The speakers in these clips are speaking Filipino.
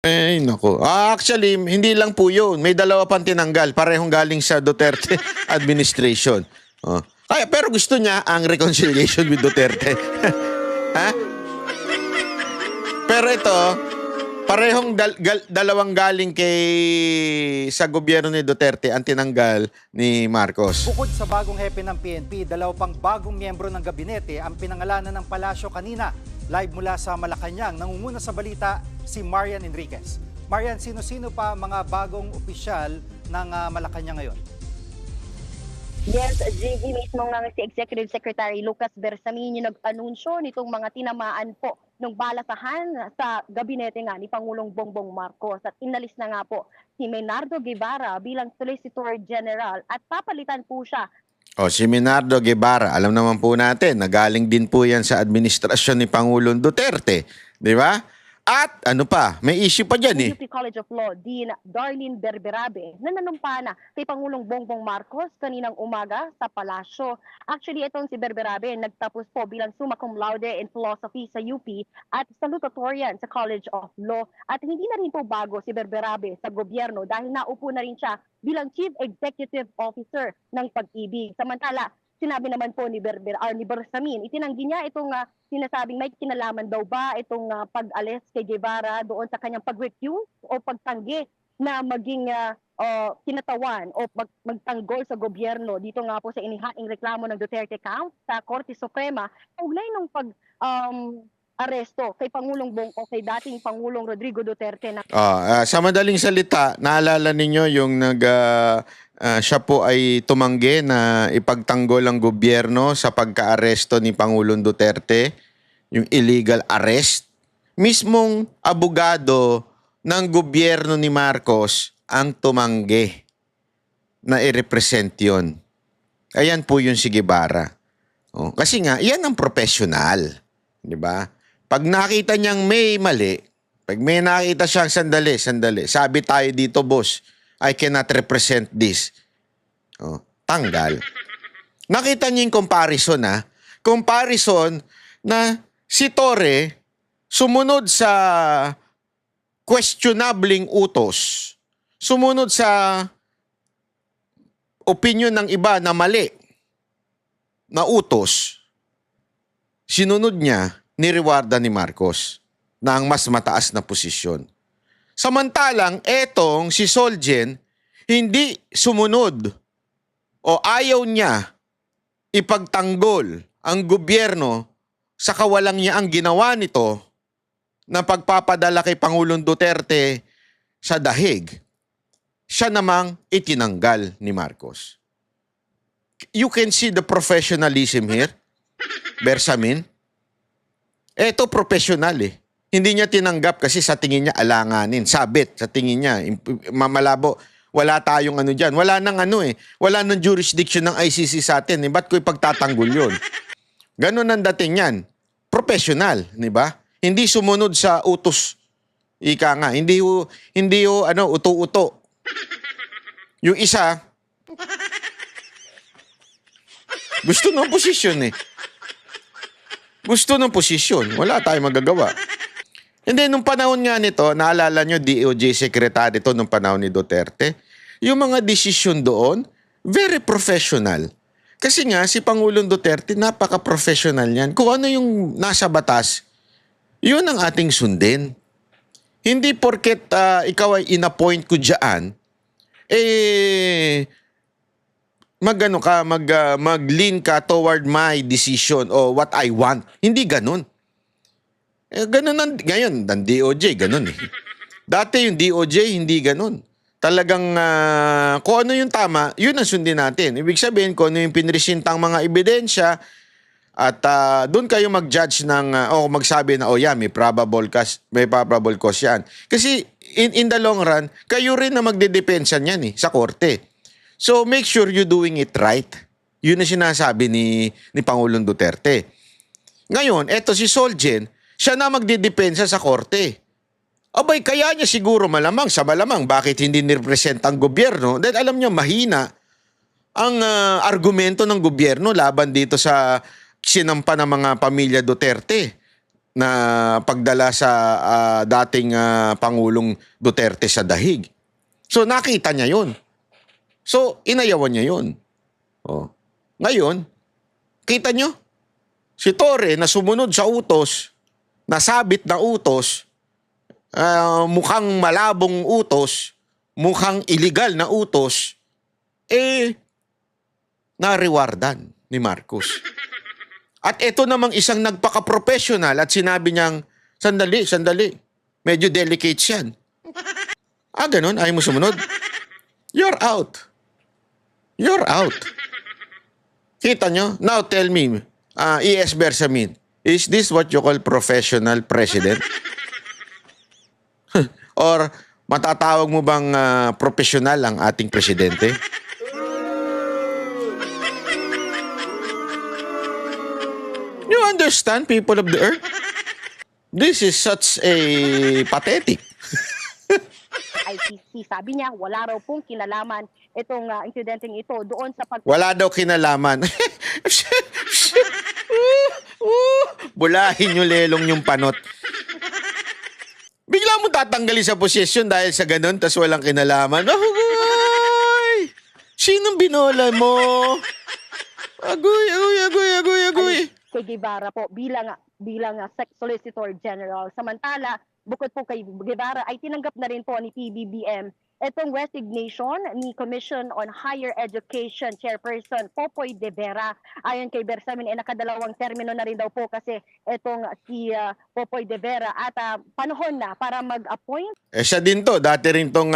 Eh, naku. Actually, hindi lang po yun. May dalawa pang tinanggal. Parehong galing sa Duterte administration. Oh. Kaya, pero gusto niya ang reconciliation with Duterte. Ha? Pero ito, parehong dalawang galing sa gobyerno ni Duterte ang tinanggal ni Marcos. Bukod sa bagong hepe ng PNP, dalawa pang bagong miyembro ng gabinete ang pinangalanan ng palasyo kanina. Live mula sa Malacanang, nangunguna sa balita si Marian Enriquez. Marian, sino-sino pa mga bagong opisyal ng Malacanang ngayon? Yes, JV, mismo nga si Executive Secretary Lucas Bersamin yung nag-anunsyo nitong mga tinamaan po ng balasahan sa gabinete nga ni Pangulong Bongbong Marcos. At inalis na nga po si Menardo Guevara bilang Solicitor General at papalitan po siya. O, si Menardo Guevara, alam naman po natin, nagaling din po yan sa administrasyon ni Pangulong Duterte. Di ba? At ano pa, may issue pa dyan eh. UP College of Law, Dean Darlene Berberabe, na nanumpana kay Pangulong Bongbong Marcos kaninang umaga sa palasyo. Actually, itong si Berberabe nagtapos po bilang summa cum laude in philosophy sa UP at salutatorian sa College of Law. At hindi na rin po bago si Berberabe sa gobyerno dahil naupo na rin siya bilang Chief Executive Officer ng Pag-ibig. Samantala, sinabi naman po ni Bersamin, itinanggi niya itong sinasabing may kinalaman daw ba itong pag-alis kay Guevara doon sa kanyang pag-recuse o pagtanggi na maging kinatawan o magtanggol sa gobyerno dito nga po sa inihaing reklamo ng Duterte camp sa Korte Suprema kaugnay ng aresto kay Pangulong o kay dating Pangulong Rodrigo Duterte. Sa madaling salita, naalala ninyo yung siya po ay tumanggi na ipagtanggol ang gobyerno sa pagka-aresto ni Pangulong Duterte, yung illegal arrest. Mismong abogado ng gobyerno ni Marcos ang tumanggi na i-represent yun. Ayan po yung si Guevara. Kasi nga, yan ang professional. Di ba? Pag nakita niyang may mali, pag may nakita siyang sandali, sabi tayo dito, boss, I cannot represent this. Tanggal. Nakita niyo yung comparison, ha? Comparison na si Torre sumunod sa questionabling utos. Sumunod sa opinion ng iba na mali na utos. Sinunod niya, nirewarda ni Marcos na ang mas mataas na posisyon. Samantalang etong si Solgen hindi sumunod o ayaw niya ipagtanggol ang gobyerno sa kawalang niya ang ginawa nito na pagpapadala kay Pangulong Duterte sa dahig. Siya namang itinanggal ni Marcos. You can see the professionalism here, Bersamin. Eto professional eh. Hindi niya tinanggap kasi sa tingin niya alanganin. Sabit sa tingin niya. Mamalabo. Wala tayong ano dyan. Wala nang ano eh. Wala nang jurisdiction ng ICC sa atin. Eh. Ba't ko'y pagtatanggol yun? Ganun ang dating yan. Professional. Di ba? Hindi sumunod sa utos. Ika nga. Hindi uto-uto. Yung isa, gusto ng posisyon eh. Gusto ng posisyon. Wala tayong magagawa. And then, nung panahon nga nito, naalala nyo, DOJ Secretary ito nung panahon ni Duterte, yung mga desisyon doon, very professional. Kasi nga, si Pangulong Duterte, napaka-professional yan. Kung ano yung nasa batas, yun ang ating sundin. Hindi porket ikaw ay in-appoint ko dyan, mag-lean ka toward my decision o what I want. Hindi ganun. Ganun ngayon, ang DOJ, ganun eh. Dati yung DOJ, hindi ganun. Talagang kung ano yung tama, yun ang sundin natin. Ibig sabihin, kung ano yung pinresintang mga ebidensya, at doon kayo mag-judge o magsabi na, yan, may probable cause yan. Kasi in the long run, kayo rin na magdedepensa niyan eh, sa korte. So make sure you're doing it right. Yun ang sinasabi ni Pangulong Duterte. Ngayon, eto si Solgen, siya na magdidepensa sa korte. Abay, kaya niya siguro malamang bakit hindi nirepresent ang gobyerno? Dahil alam niya mahina ang argumento ng gobyerno laban dito sa sinampa ng mga pamilya Duterte. na pagdala sa dating Pangulong Duterte sa dahig. So nakita niya yun. So inayawan niya yun. Oh. Ngayon, kita nyo? Si Torre na sumunod sa utos, nasabit na utos, mukhang malabong utos, mukhang illegal na utos, na-rewardan ni Marcos. At ito namang isang nagpaka-professional at sinabi niyang, sandali, medyo delicate yan. Ganun, ayaw mo sumunod? You're out. You're out. Kita nyo? Now tell me, E.S. Bersamin, is this what you call professional president? Or matatawag mo bang professional ang ating presidente? You understand, people of the earth? This is such a pathetic. ICC. Sabi niya, wala raw pong kinalaman itong insidenteng ito doon sa Wala daw kinalaman. Bulahin nyo lelong yung panot. Bigla mo tatanggalin sa posisyon dahil sa ganun, tas walang kinalaman. Agoy! Sinong binola mo? Agoy. kay Guevara po bilang Solicitor General. Samantala, bukod po kay Guevara ay tinanggap na rin po ni PBBM itong resignation ni Commission on Higher Education Chairperson Popoy de Vera. Ayon kay Bersamin, nakadalawang termino na rin daw po kasi itong si Popoy de Vera at panahon na para mag-appoint. Siya din to, dati rin tong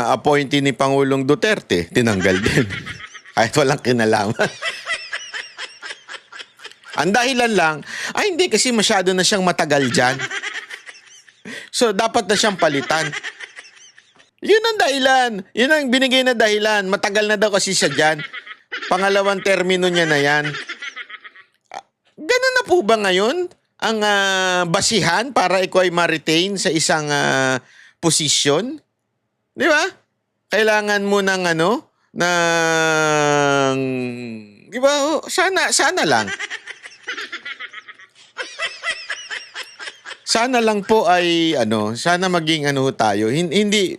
appointee ni Pangulong Duterte, tinanggal din. Kahit walang kinalaman. Ang dahilan lang, hindi kasi masyado na siyang matagal dyan. So, dapat na siyang palitan. Yun ang dahilan. Yun ang binigay na dahilan. Matagal na daw kasi siya dyan. Pangalawang termino niya na yan. Ganun na po ba ngayon ang basihan para ikaw ay ma-retain sa isang posisyon? Di ba? Kailangan mo ng di ba? Sana lang. Sana lang po ay sana maging tayo. Hindi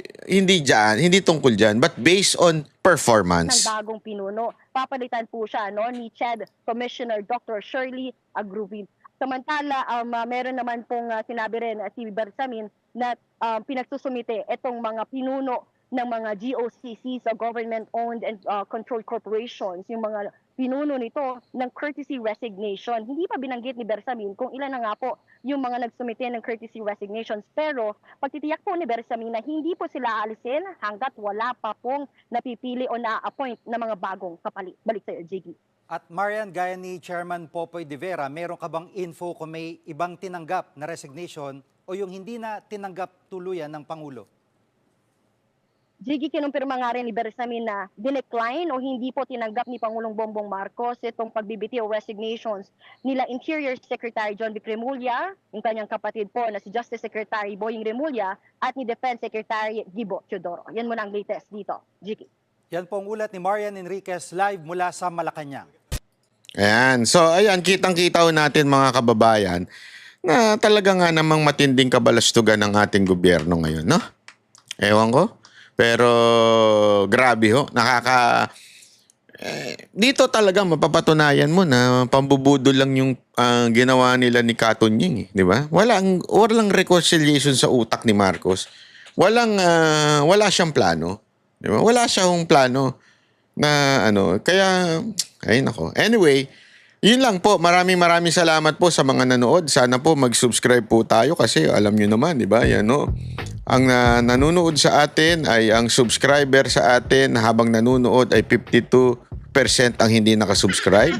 diyan, hindi tungkol diyan, but based on performance. Ng bagong pinuno, papalitan po siya ni CHED Commissioner Dr. Shirley Agruvin. Samantala, meron naman pong sinabi rin si Bersamin na pinagsusumite itong mga pinuno ng mga GOCCs, government-owned and controlled corporations, yung mga pinuno nito ng courtesy resignation. Hindi pa binanggit ni Bersamin kung ilan na nga po yung mga nagsumite ng courtesy resignations. Pero pagtitiyak po ni Bersamin na hindi po sila aalisin hanggat wala pa pong napipili o na-appoint na mga bagong kapalit. Balik sa'yo, Jiggy. At Marian, gaya ni Chairman Popoy de Vera, meron ka bang info kung may ibang tinanggap na resignation o yung hindi na tinanggap tuluyan ng Pangulo? Jiggy, kinumpirma nga rin ni Bersamin na dinecline o hindi po tinanggap ni Pangulong Bongbong Marcos itong pagbibitiw resignations nila Interior Secretary John Vic Remulla, yung kanyang kapatid po na si Justice Secretary Boying Remulla at ni Defense Secretary Gibo Teodoro. Yan muna ang latest dito, Jiggy. Yan po ang ulat ni Marian Enriquez live mula sa Malacanang. Ayan. So, ayan, kitang-kita natin mga kababayan na talaga nga namang matinding kabalastugan ng ating gobyerno ngayon, no? Ewan ko. Pero grabe ho, dito talaga mapapatunayan mo na pambubudol lang yung ginawa nila ni Katunying, di ba? Walang reconciliation sa utak ni Marcos. Wala siyang plano, di ba? Wala siyang plano na kaya ay nako. Anyway, yun lang po. Maraming salamat po sa mga nanood. Sana po mag-subscribe po tayo kasi alam niyo naman, di ba? Yan ang nanonood sa atin ay ang subscriber sa atin habang nanonood ay 52% ang hindi nakasubscribe.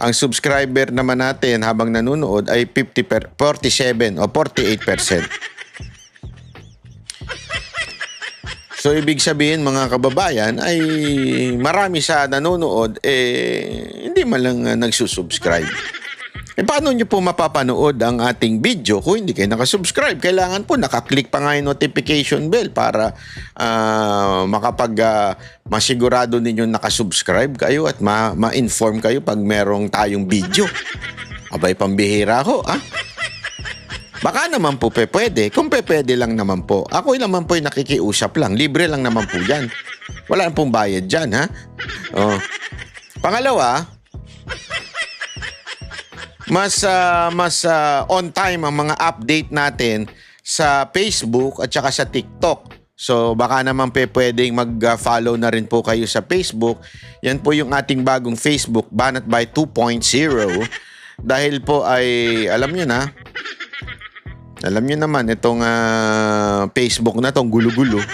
Ang subscriber naman natin habang nanonood ay 47 o 48%. So ibig sabihin mga kababayan ay marami sa nanonood hindi man lang nagsusubscribe. Paano nyo po mapapanood ang ating video kung hindi kayo nakasubscribe? Kailangan po nakaklik pa nga yung notification bell para masigurado ninyo nakasubscribe kayo at ma-inform kayo pag merong tayong video. Abay, pambihira ho, ah. Baka naman po pwede. Kung pwede lang naman po. Ako naman po yung nakikiusap lang. Libre lang naman po yan. Wala pong bayad dyan, ha? Oh. Pangalawa, mas on time ang mga update natin sa Facebook at saka sa TikTok. So baka naman pwedeng mag-follow na rin po kayo sa Facebook. Yan po yung ating bagong Facebook, Banat by 2.0. Dahil po ay, alam nyo naman, itong Facebook na itong gulo-gulo.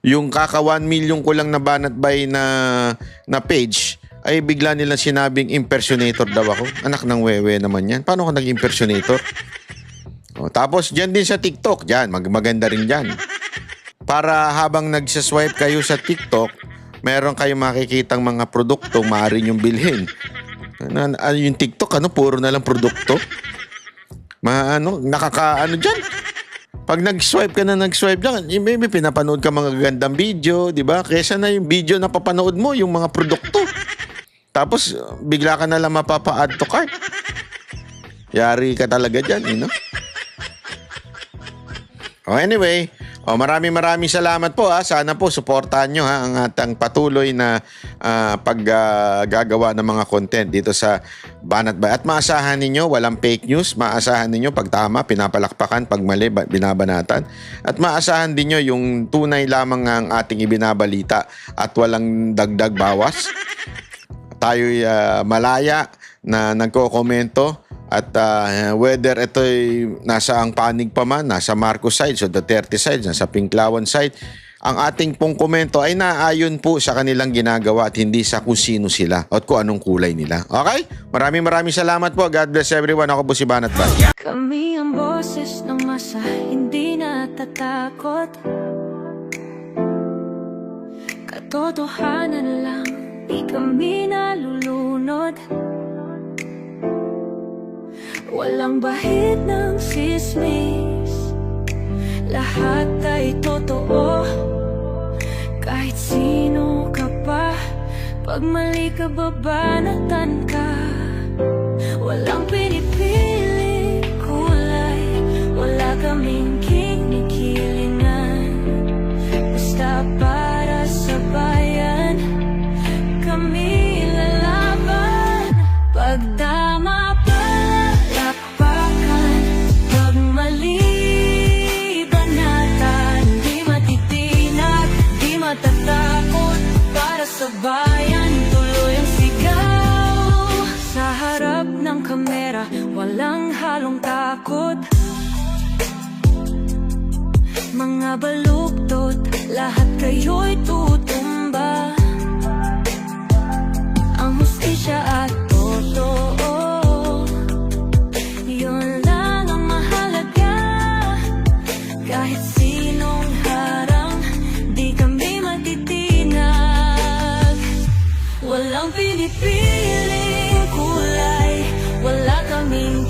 Yung kaka 1 million ko lang na Banat by na page, ay bigla nilang sinabing impersonator daw ako. Anak ng wewe naman yan. Paano ako nag-impersonator? O, tapos dyan din sa TikTok, dyan, maganda rin dyan. Para habang nagsaswipe kayo sa TikTok, meron kayong makikitang mga produktong maaari niyong bilhin. Yung TikTok, puro na lang produkto. Nakakaano dyan. Pag nag-swipe ka na dyan, maybe pinapanood ka mga gandang video, di ba? Kesa na yung video na papanood mo, yung mga produkto. Tapos, bigla ka na lang mapapa-add to cart. Yari ka talaga dyan, Anyway, maraming salamat po, ha. Sana po suportahan nyo, ha, ang atang patuloy na paggagawa ng mga content dito sa Banat Bay. At maasahan ninyo, walang fake news. Maasahan ninyo pag tama, pinapalakpakan, pag mali, binabanatan. At maasahan din nyo yung tunay lamang ang ating ibinabalita at walang dagdag bawas. Tayo'y malaya na nagko-komento. At whether ito'y nasa ang panig pa man, nasa Marcos side, so Duterte side, nasa Pinklawan side, ang ating pong komento ay naayon po sa kanilang ginagawa at hindi sa kung sino sila at kung anong kulay nila. Okay? Maraming salamat po. God bless everyone. Ako po si Banat Bay. Kami ang boses ng masa, hindi natatakot. Katotohanan lang, di kami nalulunod. Walang bahid ng sismis, lahat ay totoo. Kahit sino ka pa, pag mali ka babanatan ka. Walang pinipili kulay, wala kaming kinikilingan. Basta para sa bayan, kami lalaban. Pag tama palakpakan, pag mali banatan. Di matitinag, di matatakot, para sa bayan tuloy ang sigaw. Sa harap ng kamera, walang halong takot. Mga baluktot, lahat kayo'y tutumba. Ang hustisya at totoo, yun lang ang mahalaga. Kahit sinong harang, di kami matitinag. Walang pinipiling kulay, wala kaming